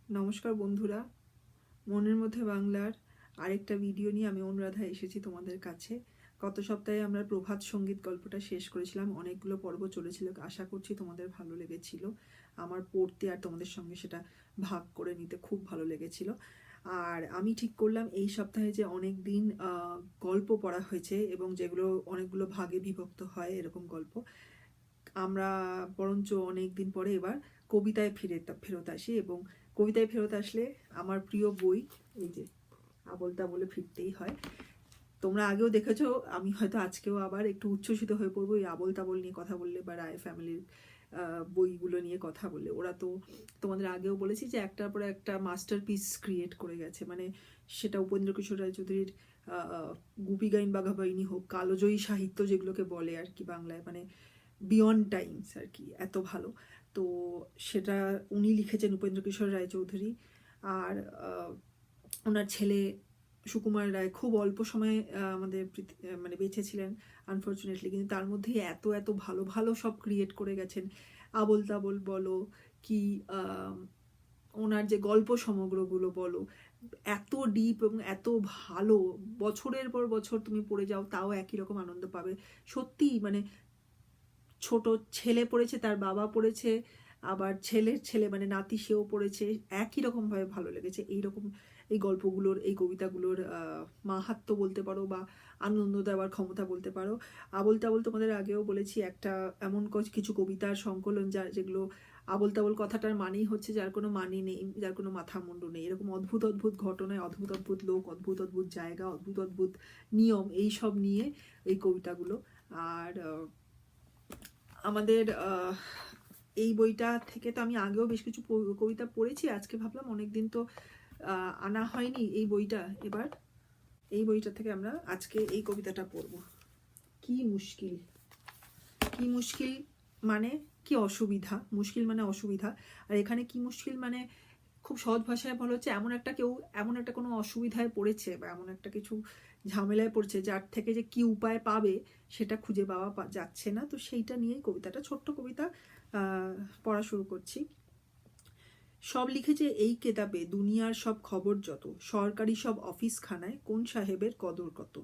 নমস্কার বন্ধুরা, মনের মধ্যে বাংলার আরেকটা ভিডিও নিয়ে আমি অনুরাধা এসেছি তোমাদের কাছে। গত সপ্তাহে আমরা প্রভাত সঙ্গীত গল্পটা শেষ করেছিলাম। অনেকগুলো পর্ব চলেছিল, আশা করছি তোমাদের ভালো লেগেছিল। আমার পড়তে আর তোমাদের সঙ্গে সেটা ভাগ করে নিতে খুব ভালো লেগেছিল। আর আমি ঠিক করলাম এই সপ্তাহে যে অনেক দিন গল্প পড়া হয়েছে এবং যেগুলো অনেকগুলো ভাগে বিভক্ত হয় এরকম গল্প, আমরা বরঞ্চ অনেক দিন পরে এবার কবিতায় ফেরত আসি। এবং কবিতায় ফেরত আসলে আমার প্রিয় বই, এই যে আবোল তাবোলে ফিরতেই হয়। তোমরা আগেও দেখেছো, আমি হয়তো আজকেও আবার একটু উচ্ছ্বসিত হয়ে পড়বো এই আবোল তাবোল নিয়ে কথা বললে বা রায় ফ্যামিলির বইগুলো নিয়ে কথা বললে। ওরা তো তোমাদের আগেও বলেছি যে একটার পর একটা মাস্টারপিস ক্রিয়েট করে গেছে। মানে সেটা উপেন্দ্র কিশোর রায়চৌধুরীর গুপি গাইন বাঘাবাহিনী হোক, কালোজয়ী সাহিত্য যেগুলোকে বলে আর কি বাংলায়, মানে বিয়ন্ড টাইমস আর কি, এত ভালো। তো সেটা উনি লিখেছেন, উপেন্দ্র কিশোর রায়চৌধুরী। আর ওনার ছেলে সুকুমার রায় খুব অল্প সময়ে আমাদের মানে বেঁচে ছিলেন আনফর্চুনেটলি, কিন্তু তার মধ্যে এত এত ভালো ভালো সব ক্রিয়েট করে গেছেন। আবোল তাবোল বলো কি ওনার যে গল্প সমগ্রগুলো বলো, এত ডিপ এবং এত ভালো, বছরের পর বছর তুমি পড়ে যাও তাও একই রকম আনন্দ পাবে। সত্যি মানে ছোট ছেলে পড়েছে, তার বাবা পড়েছে, আবার ছেলের ছেলে মানে নাতি সেও পড়েছে, একই রকমভাবে ভালো লেগেছে। এইরকম এই গল্পগুলোর, এই কবিতাগুলোর মাহাত্ম্য বলতে পারো বা আনন্দ দেওয়ার ক্ষমতা বলতে পারো। আবোল তাবোল তোমাদের আগেও বলেছি, একটা এমন কিছু কবিতার সংকলন যেগুলো আবোল তাবোল কথাটার মানেই হচ্ছে যার কোনো মানে নেই, যার কোনো মাথা মুন্ডু নেই। এরকম অদ্ভুত অদ্ভুত ঘটনায়, অদ্ভুত অদ্ভুত লোক, অদ্ভুত অদ্ভুত জায়গা, অদ্ভুত অদ্ভুত নিয়ম, এই সব নিয়ে এই কবিতাগুলো। আর আমাদের এই বইটা থেকে তো আমি আগেও বেশ কিছু কবিতা পড়েছি। আজকে ভাবলাম অনেকদিন তো আনা হয়নি এই বইটা, এবার এই বইটা থেকে আমরা আজকে এই কবিতাটা পড়ব। কি মুশকিল। কি মুশকিল মানে কি অসুবিধা, মুশকিল মানে অসুবিধা। আর এখানে কি মুশকিল মানে খুব সহজ ভাষায় বলা হচ্ছে এমন একটা কেউ এমন একটা কোনো অসুবিধায় পড়েছে বা এমন একটা কিছু ঝামেলায় পড়ছে যার থেকে যে কি উপায় পাবে সেটা খুঁজে পাওয়া যাচ্ছে না। তো সেইটা নিয়েই কবিতাটা, ছোট্ট কবিতা, পড়া শুরু করছি। সব লিখেছে এই কেতাবে দুনিয়ার সব খবর যত, সরকারি সব অফিসখানায় কোন সাহেবের কদর কত,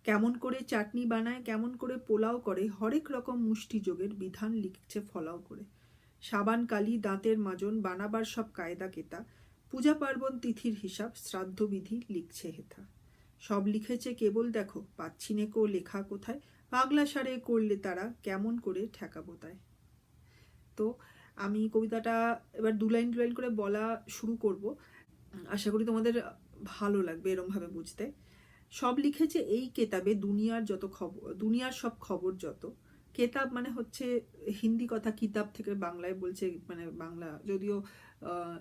কেমন করে চাটনি বানায়, কেমন করে পোলাও করে, হরেক রকম মুষ্টিযোগের বিধান লিখছে ফলাও করে, সাবান কালি দাঁতের মাজন বানাবার সব কায়দা কেতা, পূজা পার্বণ তিথির হিসাব শ্রাদ্ধবিধি লিখছে হেথা। সব লিখেছে কেবল দেখো পাচ্ছি নে কো লেখা কোথায়, পাগলা সারে করলে তারা কেমন করে ঠেকাবো তাই। তো আমি কবিতাটা এবার দু লাইন করে বলা শুরু করব, আশা করি তোমাদের ভালো লাগবে এরমভাবে বুঝতে। সব লিখেছে এই কেতাবে দুনিয়ার যত খবর, দুনিয়ার সব খবর যত। কেতাব মানে হচ্ছে হিন্দি কথা, কিতাব থেকে বাংলায় বলছে, মানে বাংলা যদিও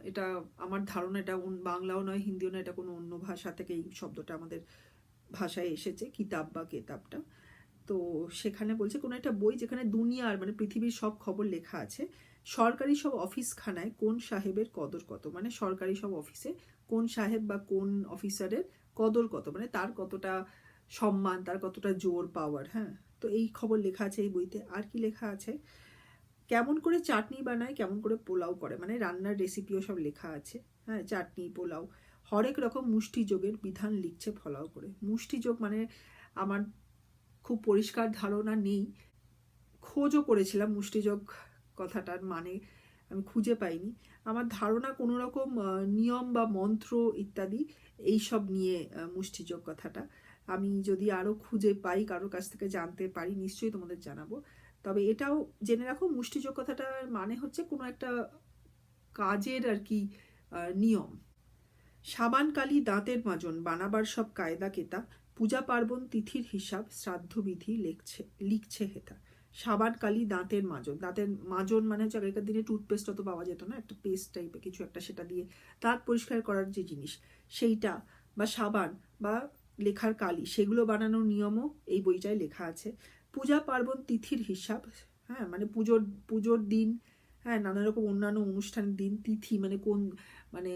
এটা আমার ধারণা এটা বাংলাও নয়, হিন্দিও নয়, এটা কোনো অন্য ভাষা থেকে এই শব্দটা আমাদের ভাষায় এসেছে, কিতাব বা কেতাবটা। তো সেখানে বলছে কোনো একটা বই যেখানে দুনিয়ার মানে পৃথিবীর সব খবর লেখা আছে, সরকারি সব অফিসখানায় কোন সাহেবের কদর কত, মানে সরকারি সব অফিসে কোন সাহেব বা কোন অফিসারের কদর কত, মানে তার কতটা সম্মান, তার কতটা জোর পাওয়ার। হ্যাঁ, তো এই খবর লেখা আছে এই বইতে। আর কি লেখা আছে, কেমন করে চাটনি বানায়, কেমন করে পোলাও করে, মানে রান্নার রেসিপিও সব লেখা আছে। হ্যাঁ, চাটনি পোলাও, হরেক রকম মুষ্টিযোগের বিধান লিখছে ফলাও করে। মুষ্টিযোগ মানে আমার খুব পরিষ্কার ধারণা নেই, খোঁজও করেছিলাম মুষ্টিযোগ কথাটার মানে আমি খুঁজে পাইনি। আমার ধারণা কোনো রকম নিয়ম বা মন্ত্র ইত্যাদি এইসব নিয়ে মুষ্টিযোগ কথাটা। আমি যদি আরও খুঁজে পাই, কারোর কাছ থেকে জানতে পারি, নিশ্চয়ই তোমাদের জানাবো। তবে এটাও জেনে রাখো, মুষ্টিযোগ কথাটার মানে হচ্ছে কোনো একটা কাজের আর কি নিয়ম। সাবান কালি দাঁতের মাজন বানাবার সব কায়দা কেতা, পূজা পার্বণ তিথির হিসাব শ্রাদ্ধবিধি লিখছে হেতা। সাবান কালি দাঁতের মাজন, দাঁতের মাজন মানে হচ্ছে আগেকার দিনে টুথপেস্ট অত পাওয়া যেত না, একটা পেস্ট টাইপের কিছু একটা, সেটা দিয়ে দাঁত পরিষ্কার করার যে জিনিস সেইটা, বা সাবান বা লেখার কালি, সেগুলো বানানোর নিয়মও এই বইটায় লেখা আছে। পূজা পার্বণ তিথির হিসাব, হ্যাঁ মানে পুজোর দিন, হ্যাঁ নানা রকম অন্যান্য অনুষ্ঠানের দিন, তিথি মানে কোন, মানে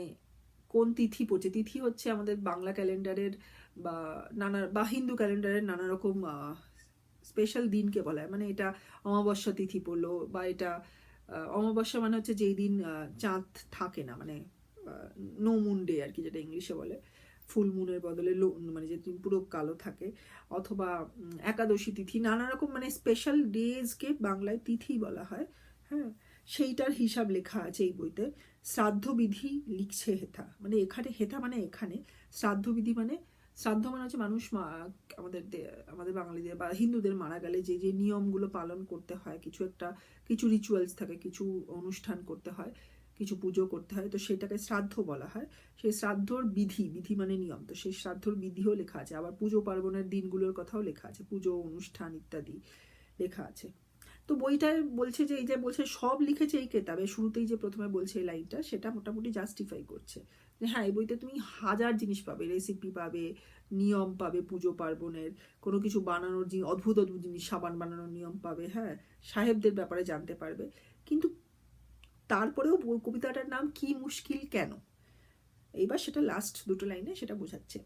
কোন তিথি পড়ছে, তিথি হচ্ছে আমাদের বাংলা ক্যালেন্ডারের বা বা হিন্দু ক্যালেন্ডারের নানা রকম স্পেশাল দিনকে বলা হয়। মানে এটা অমাবস্যা তিথি পড়লো, বা এটা অমাবস্যা মানে হচ্ছে যেই দিন চাঁদ থাকে না, মানে নো মুন ডে আর কি, যেটা ইংলিশে বলে, ফুল মুনের বদলে মানে যে পুরো কালো থাকে, অথবা একাদশী তিথি, নানা রকম মানে স্পেশাল ডেজকে বাংলায় তিথি বলা হয়। হ্যাঁ, সেইটার হিসাব লেখা আছে এই বইতে। শ্রাদ্ধবিধি লিখছে হেথা, মানে এখানে হেথা মানে এখানে, শ্রাদ্ধবিধি মানে শ্রাদ্ধ মানে হচ্ছে মানুষ আমাদের বাঙালিদের বা হিন্দুদের মারা গেলে যে যে নিয়মগুলো পালন করতে হয়, কিছু রিচুয়ালস থাকে, কিছু অনুষ্ঠান করতে হয়, কিছু পুজো করতে হয়, তো সেটাকে শ্রাদ্ধ বলা হয়। সেই শ্রাদ্ধর বিধি মানে নিয়ম, তো সেই শ্রাদ্ধর বিধিও লেখা আছে। আবার পুজো পার্বণের দিনগুলোর কথাও লেখা আছে, পুজো অনুষ্ঠান ইত্যাদি লেখা আছে। তো বইটায় বলছে যে এই যে বলছে সব লিখেছে এই কেতাবে, শুরুতেই যে প্রথমে বলছে এই লাইনটা, সেটা মোটামুটি জাস্টিফাই করছে যে হ্যাঁ, এই বইতে তুমি হাজার জিনিস পাবে, রেসিপি পাবে, নিয়ম পাবে পুজো পার্বণের, কোনো কিছু বানানোর অদ্ভুত অদ্ভুত জিনিস, সাবান বানানোর নিয়ম পাবে, হ্যাঁ, সাহেবদের ব্যাপারে জানতে পারবে। কিন্তু তারপরেও কবিতাটার নাম কি মুশকিল কেন, এইবার সেটা লাস্ট দুটো লাইনে সেটা বোঝাচ্ছে।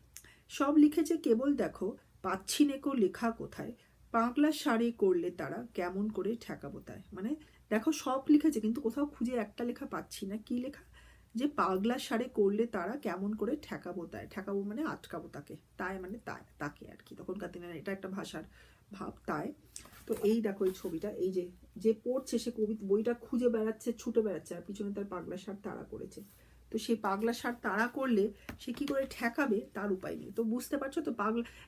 সব লিখেছে কেবল দেখো, পাচ্ছি নেকো লেখা কোথায়, পাগলা সারে করলে তারা কেমন করে ঠেকাবো তাই। মানে দেখো সব লিখেছে কিন্তু কোথাও খুঁজে একটা লেখা পাচ্ছি না। কি লেখা? যে পাগলা সারে করলে তারা কেমন করে ঠেকাবো তাই। ঠেকাবো মানে আটকাবো তাকে, তাই মানে তাকে আর কি, তখনকার দিনের এটা একটা ভাষার ভাব, তাই। তো এই দেখো এই ছবিটা, এই যে পড়ছে সে বইটা খুঁজে বেড়াচ্ছে, ছুটে বেড়াচ্ছে, আর পিছনে তার পাগলা সার তাড়া করেছে। তো সেই পাগলা সার তাড়া করলে সে কি করে ঠেকাবে তার উপায় নেই। তো বুঝতে পারছো তো,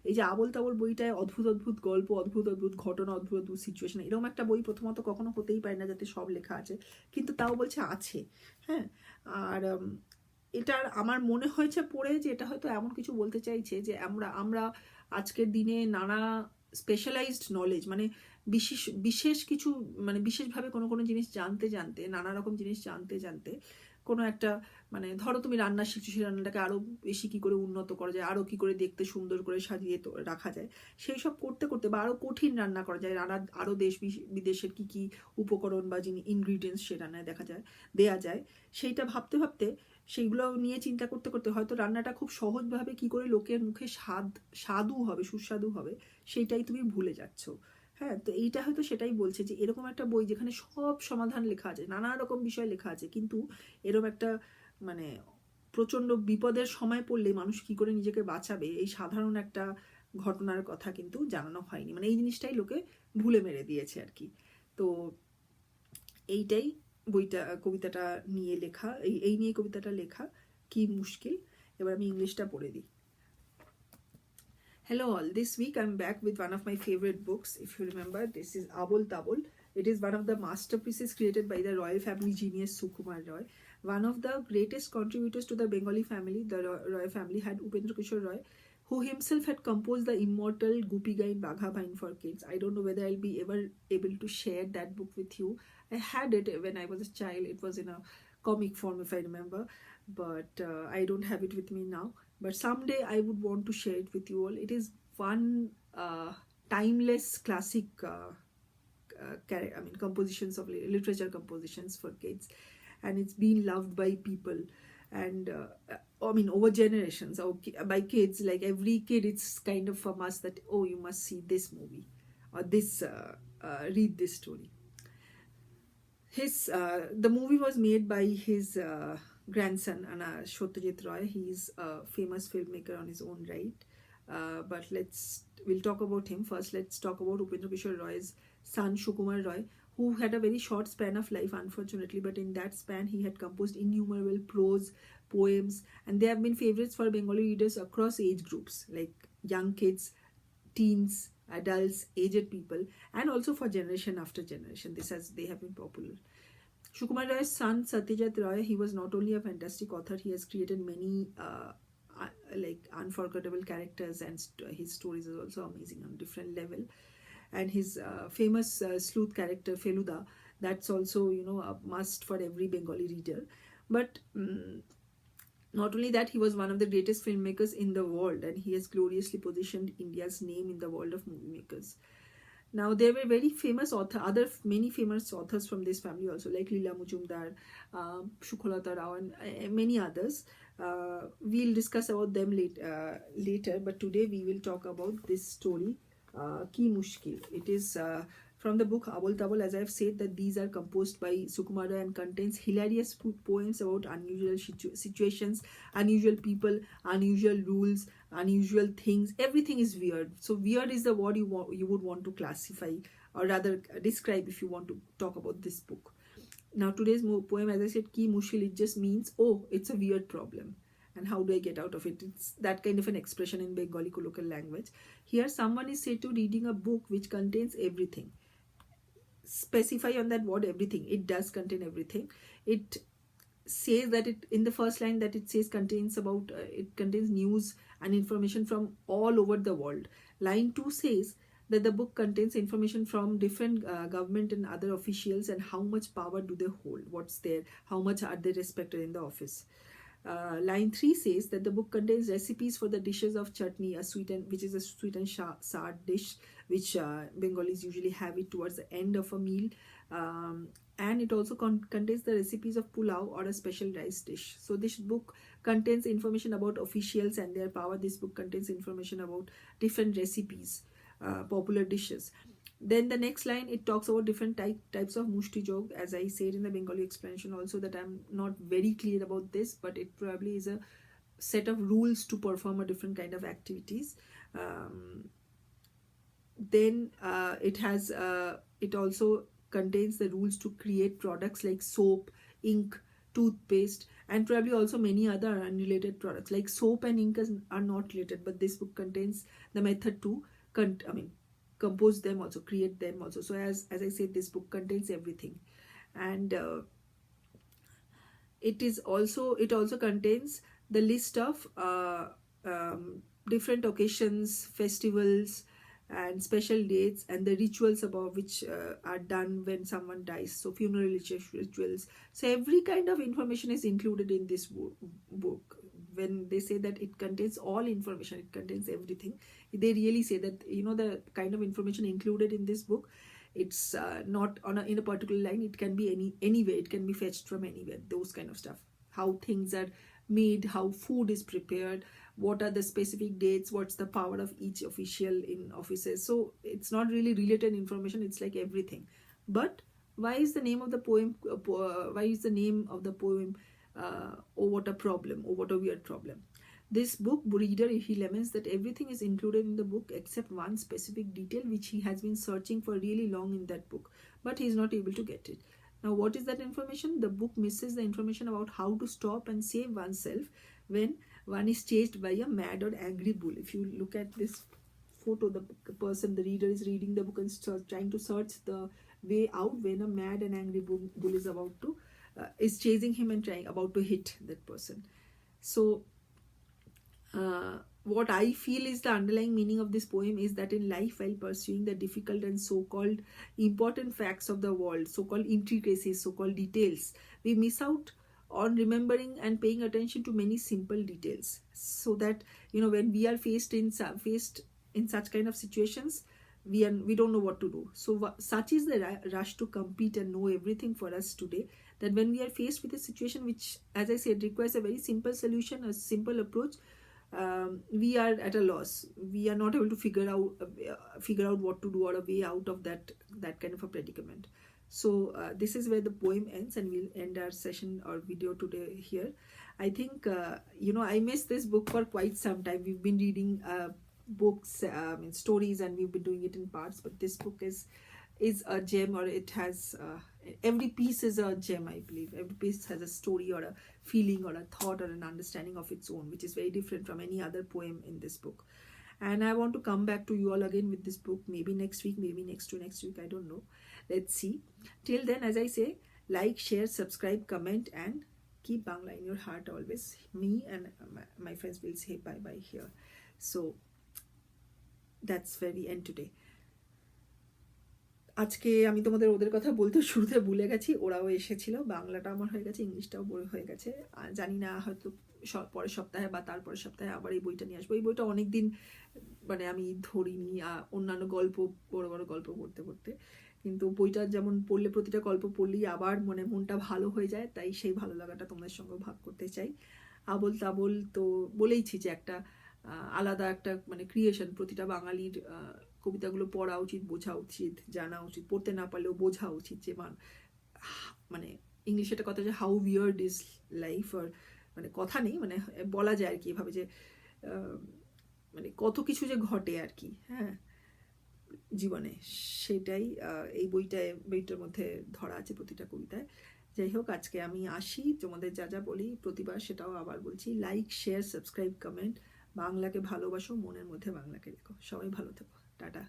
এই যে আবল তাবল বইটায় অদ্ভুত অদ্ভুত গল্প, অদ্ভুত অদ্ভুত ঘটনা, অদ্ভুত অদ্ভুত সিচুয়েশন, এরকম একটা বই প্রথমত কখনো হতেই পারে না যাতে সব লেখা আছে, কিন্তু তাও বলছে আছে। হ্যাঁ, আর এটার আমার মনে হয়েছে পড়ে যে এটা হয়তো এমন কিছু বলতে চাইছে যে আমরা আজকের দিনে নানা স্পেশালাইজড নলেজ, মানে বিশেষ কিছু, মানে বিশেষভাবে কোনো জিনিস জানতে নানা রকম জিনিস জানতে কোনো একটা, মানে ধরো তুমি রান্না শিখছো, সেই রান্নাটাকে আরও বেশি কী করে উন্নত করা যায়, আরও কী করে দেখতে সুন্দর করে সাজিয়ে রাখা যায়, সেই সব করতে করতে, বা আরও কঠিন রান্না করা যায়, আরও দেশ বিদেশের কী উপকরণ বা ইনগ্রিডিয়েন্টস সে রান্নায় দেয়া যায়, সেইটা ভাবতে ভাবতে, সেইগুলো নিয়ে চিন্তা করতে করতে হয়তো রান্নাটা খুব সহজভাবে কী করে লোকের মুখে সুস্বাদু হবে সেইটাই তুমি ভুলে যাচ্ছ। হ্যাঁ, তো এইটা হয়তো সেটাই বলছে যে এরকম একটা বই যেখানে সব সমাধান লেখা আছে, নানা রকম বিষয় লেখা আছে, কিন্তু এরকম একটা মানে প্রচণ্ড বিপদের সময় পড়লে মানুষ কি করে নিজেকে বাঁচাবে, এই সাধারণ একটা ঘটনার কথা কিন্তু জানানো হয়নি, মানে এই জিনিসটাই লোকে ভুলে মেরে দিয়েছে আর কি। তো এইটাই কবিতাটা নিয়ে লেখা, এই নিয়ে কবিতাটা লেখা, কি মুশকিল। এবার আমি ইংলিশটা পড়ে দিই। Hello all, this week I'm back with one of my favorite books. If you remember, this is Abol Tabol. It is one of the masterpieces created by the royal family genius Sukumar Roy. One of the greatest contributors to the Bengali family, the Roy family, had Upendra Kishore Roy, who himself had composed the immortal Gupi Gain Bagha Bhain for kids. I don't know whether I'll be ever able to share that book with you. I had it when I was a child. It was in a comic form, if I remember, but I don't have it with me now. But someday I would want to share it with you all. It is one timeless classic compositions of literature compositions for kids, and it's been loved by people, and over generations, by kids. Like every kid, it's kind of a must that, oh, you must see this movie or this read this story. The movie was made by his grandson, Satyajit Roy. He's a famous filmmaker on his own right. But we'll talk about him first. Let's talk about Upendra Kishore Roy's son, Sukumar Roy, who had a very short span of life, unfortunately. But in that span, he had composed innumerable prose poems, and they have been favorites for Bengali readers across age groups, like young kids, teens, adults, aged people, and also for generation after generation. They have been popular. Sukumar Roy's son, Satyajit Roy, he was not only a fantastic author, he has created many unforgettable characters, and his stories are also amazing on a different level. And his famous sleuth character, Feluda, that's also, a must for every Bengali reader. But not only that, he was one of the greatest filmmakers in the world, and he has gloriously positioned India's name in the world of movie makers. Now, there were many famous authors from this family also, like Leela Mujumdar, Shukholata Rao, and many others. We'll discuss about them later, but today we will talk about this story, Ki Mushkil. It is from the book Abol Tabol, as I have said, that these are composed by Sukumara and contains hilarious poems about unusual situations, unusual people, unusual rules, unusual things. Everything is weird. So weird is the word you would want to classify, or rather describe, if you want to talk about this book. Now today's poem, as I said, Ki Mushkil, it just means, oh, it's a weird problem. And how do I get out of it? It's that kind of an expression in Bengali colloquial language. Here someone is said to reading a book which contains everything. Specify on that word everything. It does contain everything. It says that it, in the first line, that it says contains about, it contains news and information from all over the world. Line 2 says that the book contains information from different government and other officials, and how much power do they hold, what's there, how much are they respected in the office. Line 3 says that the book contains recipes for the dishes of chutney, which is a sweet and sour dish, which Bengalis usually have it towards the end of a meal. And it also contains the recipes of pulao, or a special rice dish. So this book contains information about officials and their power. This book contains information about different recipes, popular dishes. Then the next line, it talks about different types of mushti jog. As I said in the Bengali explanation also, that I'm not very clear about this, but it probably is a set of rules to perform a different kind of activities. Then it also contains the rules to create products like soap, ink, toothpaste, and probably also many other unrelated products. Like soap and ink are not related, but this book contains the method to compose them also, create them also. So as I said, this book contains everything. And it also contains the list of different occasions, festivals, and special dates, and the rituals about which are done when someone dies. So funeral rituals. So every kind of information is included in this book. When they say that it contains all information, it contains everything, they really say that, the kind of information included in this book, it's not in a particular line. It can be anywhere. It can be fetched from anywhere. Those kind of stuff. How things are made, how food is prepared, what are the specific dates, what's the power of each official in offices. So it's not really related information. It's like everything. But why is the name of the poem? Oh, what a problem! Oh, what a weird problem! This book reader, he laments that everything is included in the book except one specific detail which he has been searching for really long in that book, but he is not able to get it. Now, what is that information? The book misses the information about how to stop and save oneself when one is chased by a mad or angry bull. If you look at this photo, the reader is reading the book and trying to search the way out when a mad and angry bull is is chasing him and about to hit that person. So what I feel is the underlying meaning of this poem is that in life, while pursuing the difficult and so-called important facts of the world, so-called intricacies, so-called details, we miss out on remembering and paying attention to many simple details, so that when we are faced in such kind of situations, we don't know what to do. So such is the rush to compete and know everything for us today, that when we are faced with a situation which, as I said, requires a very simple solution, a simple approach, we are at a loss. We are not able to figure out what to do, or a way out of that kind of a predicament. So this is where the poem ends, and we'll end our session or video today here. I think I missed this book for quite some time. We've been reading books, stories, and we've been doing it in parts, but this book is a gem, or it has every piece is a gem. I believe every piece has a story, or a feeling, or a thought, or an understanding of its own, which is very different from any other poem in this book. And I want to come back to you all again with this book, maybe next week, maybe next week, I don't know. Let's see. Till then, as I say, like, share, subscribe, comment, and keep Bangla in your heart always. Me and my friends will say bye here. So that's where we end today. আজকে আমি তোমাদের ওদের কথা বলতে শুরুতে ভুলে গেছি, ওরাও এসেছিল, বাংলাটা আমার হয়ে গেছে, ইংলিশটাও বই হয়ে গেছে। জানি না, হয়তো পরের সপ্তাহে বা তারপরের সপ্তাহে আবার এই বইটা নিয়ে আসবো। এই বইটা অনেকদিন আমি ধরিনি, অন্যান্য বড় বড় গল্প পড়তে, কিন্তু বইটা যেমন পড়লে, প্রতিটা গল্প পড়লেই আবার মনটা ভালো হয়ে যায়, তাই সেই ভালো লাগাটা তোমাদের সঙ্গে ভাগ করতে চাই। আবল তাবল তো বলেইছি যে একটা আলাদা একটা ক্রিয়েশন, প্রতিটা বাঙালির কবিতাগুলো পড়া উচিত, বোঝা উচিত, জানা উচিত, পড়তে না পারলেও বোঝা উচিত যে মানে ইংলিশে একটা কথা যে হাউ উইয়ার্ড ইজ লাইফ, আর মানে কথা নেই, মানে বলা যায় আর কি এভাবে যে মানে কত কিছু যে ঘটে আর কি, হ্যাঁ, জীবনে, সেটাই এই বইটার মধ্যে ধরা আছে প্রতিটা কবিতায়। যাই হোক, আজকে আমি আসি, তোমাদের যা যা বলি প্রতিবার সেটাও আবার বলছি, লাইক, শেয়ার, সাবস্ক্রাইব, কমেন্ট। বাংলাকে ভালোবাসো, মনের মধ্যে বাংলাকে রেখো। সবাই ভালো থেকো, টাটা।